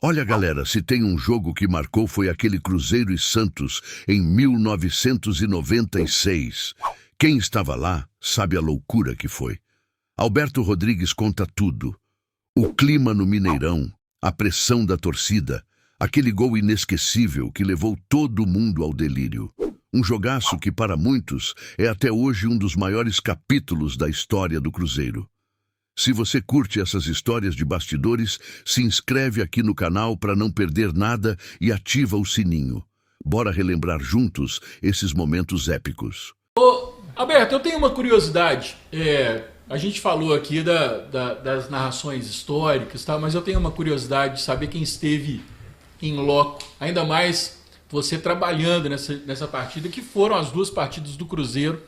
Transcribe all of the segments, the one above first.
Olha, galera, se tem um jogo que marcou foi aquele Cruzeiro e Santos em 1996. Quem estava lá sabe a loucura que foi. Alberto Rodrigues conta tudo. O clima no Mineirão, a pressão da torcida, aquele gol inesquecível que levou todo mundo ao delírio. Um jogaço que para muitos é até hoje um dos maiores capítulos da história do Cruzeiro. Se você curte essas histórias de bastidores, se inscreve aqui no canal para não perder nada e ativa o sininho. Bora relembrar juntos esses momentos épicos. Ô, Alberto, eu tenho uma curiosidade. A gente falou aqui das narrações históricas, tá? Mas eu tenho uma curiosidade de saber quem esteve em loco. Ainda mais você trabalhando nessa partida, que foram as duas partidas do Cruzeiro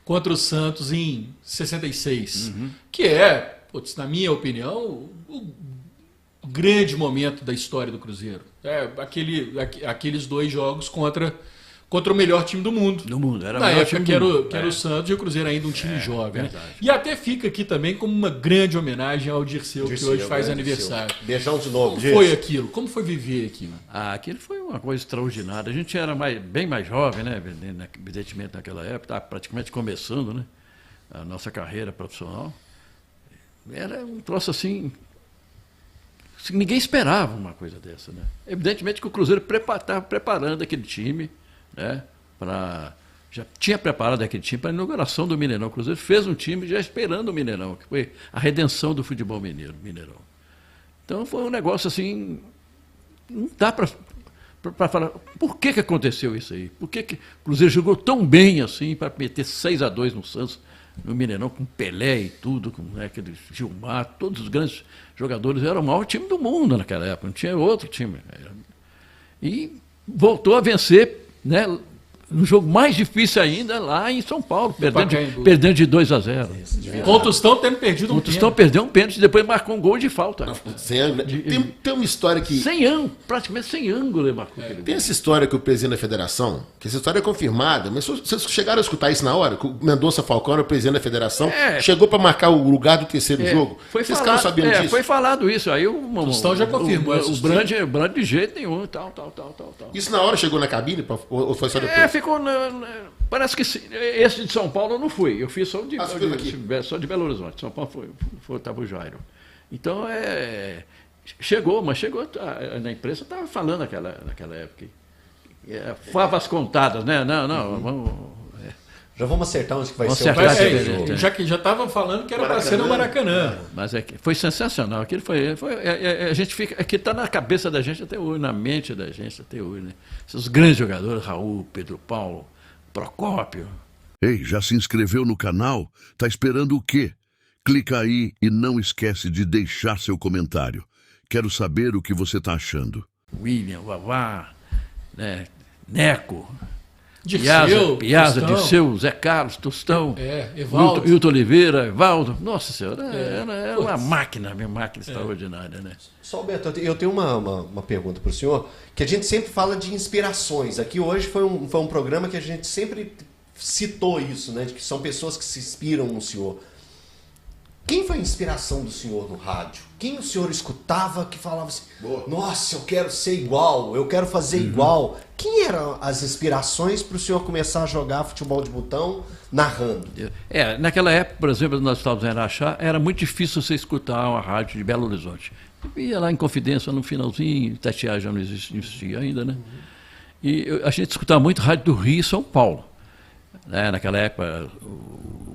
contra o Santos em 66, que é, na minha opinião, o grande momento da história do Cruzeiro. Aqueles dois jogos contra o melhor time do mundo. Era na o época que era o Santos e o Cruzeiro ainda um time jovem. Né? E até fica aqui também como uma grande homenagem ao Dirceu, que hoje faz aniversário. Beijão de novo. Como foi aquilo? Como foi viver aquilo? Aquilo foi uma coisa extraordinária. A gente era bem mais jovem, né? Evidentemente naquela época, estava praticamente começando, né? A nossa carreira profissional. Era um troço assim... Ninguém esperava uma coisa dessa, né? Evidentemente que o Cruzeiro estava preparando aquele time, né? Já tinha preparado aquele time para a inauguração do Mineirão. O Cruzeiro fez um time já esperando o Mineirão, que foi a redenção do futebol Mineirão. Então foi um negócio assim, não dá para falar por que aconteceu isso aí, por que o Cruzeiro jogou tão bem assim para meter 6-2 no Santos, no Mineirão, com Pelé e tudo, com aquele Gilmar, todos os grandes jogadores, era o maior time do mundo naquela época, não tinha outro time. E voltou a vencer, né, no jogo mais difícil ainda, lá em São Paulo, perdendo de 2-0. Com o Tostão tendo perdido um pênalti. O Tostão perdeu um pênalti e depois marcou um gol de falta. Tem uma história que... praticamente sem ângulo ele marcou. Tem essa história que o presidente da federação, que essa história é confirmada, mas vocês chegaram a escutar isso na hora? Que o Mendonça Falcão era o presidente da federação, chegou para marcar o lugar do terceiro jogo. Vocês ficaram sabendo disso? Foi falado isso. Aí o Tostão já confirmou. O Brand de jeito nenhum, tal. Isso na hora chegou na cabine ou foi só depois? Parece que esse de São Paulo eu não fui. Eu fiz só de Belo Horizonte. São Paulo estava o Jairo. Então, chegou na imprensa estava falando naquela época. Favas contadas, né? Não, vamos... Já vamos acertar onde que vai ser o jogo. Já estavam falando que era para ser no Maracanã. Mas foi sensacional. Aquilo a gente fica... Aquilo está na cabeça da gente até hoje, na mente da gente até hoje, né? Esses grandes jogadores, Raul, Pedro Paulo, Procópio. Ei, já se inscreveu no canal? Tá esperando o quê? Clica aí e não esquece de deixar seu comentário. Quero saber o que você tá achando. William, Vavá, né? Neco... Piazza, Dirceu, Zé Carlos, Tostão, Evaldo. Hilton Oliveira, Evaldo. Nossa Senhora, era uma máquina extraordinária, né? Só, Alberto, eu tenho uma pergunta para o senhor, que a gente sempre fala de inspirações. Aqui hoje foi um programa que a gente sempre citou isso, né? De que são pessoas que se inspiram no senhor. Quem foi a inspiração do senhor no rádio? Quem o senhor escutava que falava assim, nossa, eu quero ser igual, eu quero fazer igual? Quem eram as inspirações para o senhor começar a jogar futebol de botão narrando? Naquela época, por exemplo, nós estávamos em Araxá, era muito difícil você escutar uma rádio de Belo Horizonte. Ia lá em Confidência no finalzinho, Itatiaia já não existia ainda, né? E a gente escutava muito rádio do Rio e São Paulo. Naquela época,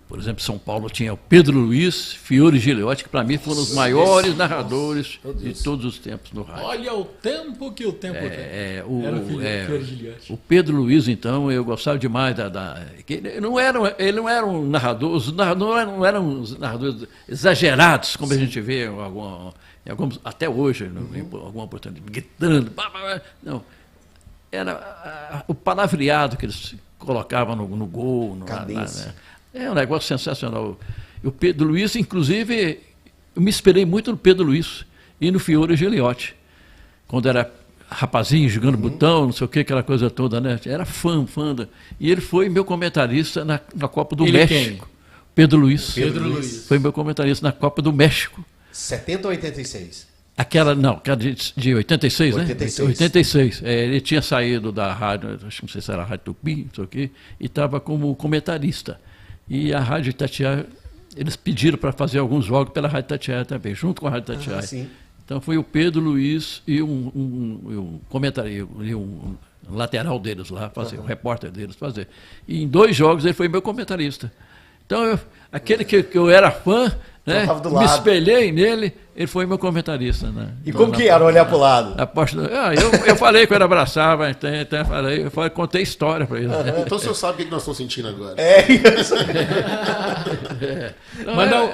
por exemplo, São Paulo tinha o Pedro Luiz, Fiore Gigliotti, que para mim foram os maiores narradores de todos os tempos no rádio. Olha o tempo que o tempo tem. Era Fiore Gigliotti. O Pedro Luiz, então, eu gostava demais ele não era um narrador, os narradores não eram os narradores exagerados, como a gente vê até hoje, em alguma oportunidade, gritando, não. Era o palavreado que eles colocavam no gol. É um negócio sensacional. O Pedro Luiz, inclusive, eu me inspirei muito no Pedro Luiz e no Fiore Gigliotti. Quando era rapazinho, jogando botão, não sei o que, aquela coisa toda, né? Era fã. E ele foi meu comentarista na Copa do México. Pedro Luiz. Pedro Luiz. Foi meu comentarista na Copa do México. 70 ou 86? Aquela de 86, né? 86. 86. Ele tinha saído da rádio, acho que não sei se era a Rádio Tupi, não sei o quê, e estava como comentarista. E a Rádio Itatiaia, eles pediram para fazer alguns jogos pela Rádio Itatiaia também, junto com a Rádio Itatiaia. Sim. Então foi o Pedro Luiz e um comentarista, e um lateral deles lá, fazer, um repórter deles fazer. E em 2 jogos ele foi meu comentarista. Então, aquele que eu era fã, né, me espelhei nele, ele foi meu comentarista. Né? E como que era olhar para o lado? Eu falei que eu abraçava, eu contei história para ele. Então o senhor sabe o que nós estamos sentindo agora. É isso.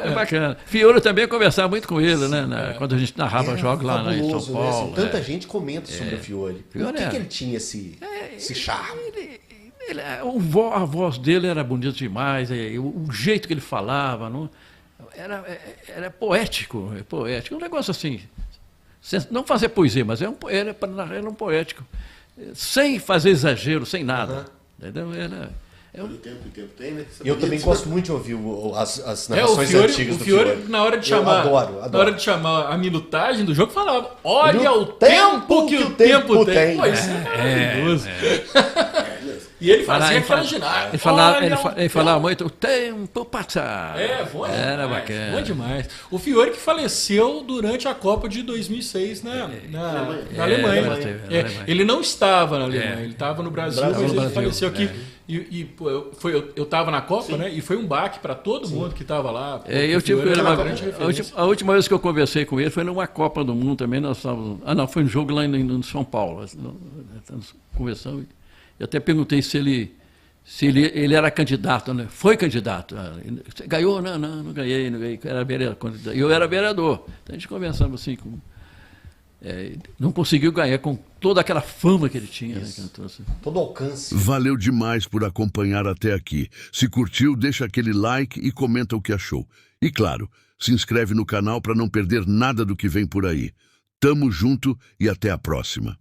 É bacana. Fiore também conversava muito com ele, né? Quando a gente narrava jogos lá em São Paulo. Né? Tanta gente comenta sobre o Fiore. Por que ele tinha esse charme? A voz dele era bonita demais, o jeito que ele falava, não, era poético, um negócio assim, não fazer poesia, mas era um poético, sem fazer exagero, sem nada. Entendeu? O tempo tem, né? Eu também gosto muito de ouvir as narrações antigas do Fiore. Na hora de chamar, adoro. Na hora de chamar a minutagem do jogo, falava: olha o tempo que o tempo tem. Pô, isso é maravilhoso. E ele fazia aquela ginástica. Ele falava muito, o tempo passa. Bom demais. Era bacana. Bom demais. O Fiore que faleceu durante a Copa de 2006 na Alemanha. Ele não estava na Alemanha, ele estava no Brasil, mas ele faleceu aqui. Eu estava na Copa, né? E foi um baque para todo mundo que estava lá. Eu tive com ele a última vez que eu conversei com ele foi numa Copa do Mundo também. Nós estávamos, foi um jogo lá em São Paulo. Estamos conversando. Eu até perguntei se ele era candidato, né? Foi candidato. Você ganhou? Não ganhei. Eu era vereador. Então a gente conversava assim, não conseguiu ganhar com toda aquela fama que ele tinha. Né, todo alcance. Valeu demais por acompanhar até aqui. Se curtiu, deixa aquele like e comenta o que achou. E claro, se inscreve no canal para não perder nada do que vem por aí. Tamo junto e até a próxima.